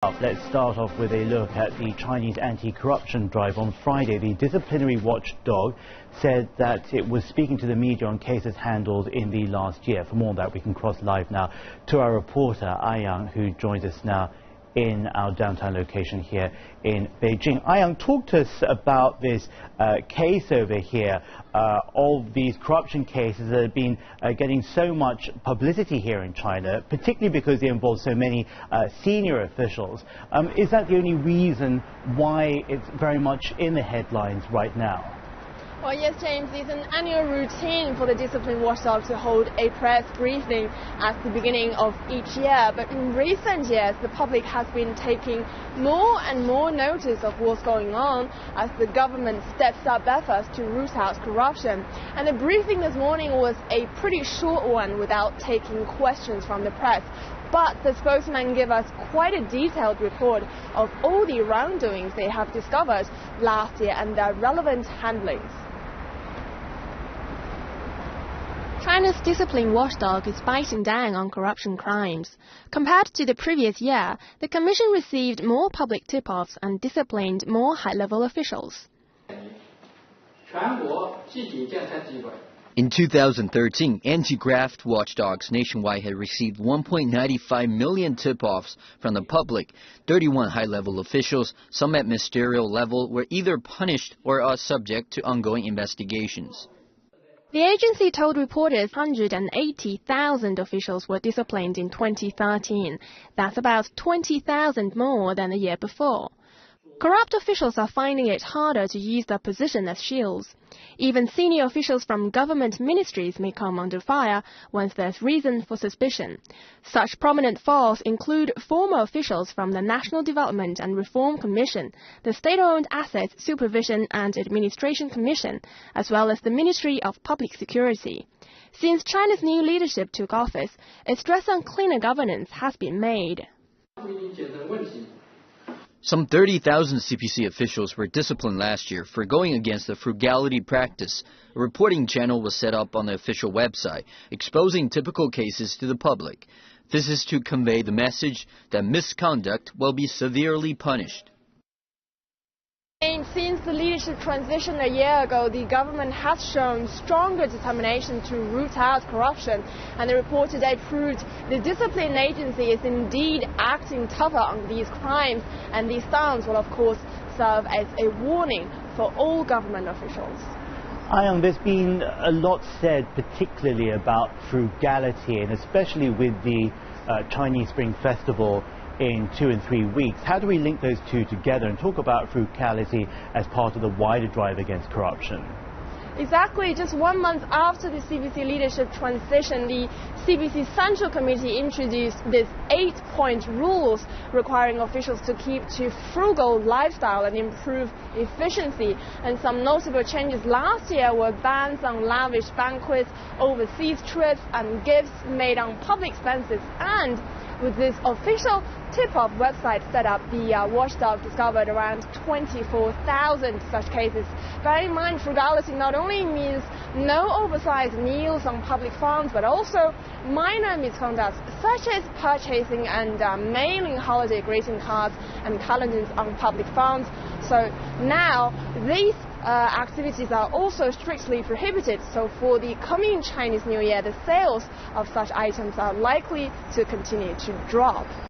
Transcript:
Let's start off with a look at the Chinese anti-corruption drive. On Friday, the disciplinary watchdog said that it was speaking to the media on cases handled in the last year. For more on that, we can cross live now to our reporter, Ayang, who joins us now in our downtown location here in Beijing. Ayang, talk to us about this case over here of these corruption cases that have been getting so much publicity here in China, particularly because they involve so many senior officials. Is that the only reason why it's very much in the headlines right now? Well, yes, James, it's an annual routine for the discipline watchdog to hold a press briefing at the beginning of each year. But in recent years, the public has been taking more and more notice of what's going on as the government steps up efforts to root out corruption. And the briefing this morning was a pretty short one without taking questions from the press. But the spokesman gave us quite a detailed report of all the wrongdoings they have discovered last year and their relevant handlings. China's discipline watchdog is biting down on corruption crimes. Compared to the previous year, the Commission received more public tip-offs and disciplined more high-level officials. In 2013, anti-graft watchdogs nationwide had received 1.95 million tip-offs from the public. 31 high-level officials, some at ministerial level, were either punished or are subject to ongoing investigations. The agency told reporters 180,000 officials were disciplined in 2013. That's about 20,000 more than the year before. Corrupt officials are finding it harder to use their position as shields. Even senior officials from government ministries may come under fire once there's reason for suspicion. Such prominent falls include former officials from the National Development and Reform Commission, the State-Owned Assets Supervision and Administration Commission, as well as the Ministry of Public Security. Since China's new leadership took office, a stress on cleaner governance has been made. Some 30,000 CPC officials were disciplined last year for going against the frugality practice. A reporting channel was set up on the official website, exposing typical cases to the public. This is to convey the message that misconduct will be severely punished. Since the leadership transition a year ago, the government has shown stronger determination to root out corruption, and the report today proved the discipline agency is indeed acting tougher on these crimes, and these stance will of course serve as a warning for all government officials. Ayang, there's been a lot said particularly about frugality, and especially with the Chinese Spring Festival in 2 and 3 weeks. How do we link those two together and talk about frugality as part of the wider drive against corruption? Exactly. Just 1 month after the CPC leadership transition, the CPC Central Committee introduced these 8-point rules requiring officials to keep to frugal lifestyle and improve efficiency. And some notable changes last year were bans on lavish banquets, overseas trips and gifts made on public expenses. And with this official tip-off website set up, the watchdog discovered around 24,000 such cases. Bear in mind, frugality not only means no oversized meals on public funds, but also minor misconduct, such as purchasing and mailing holiday greeting cards and calendars on public funds. So now these activities are also strictly prohibited. So for the coming Chinese New Year, the sales of such items are likely to continue to drop.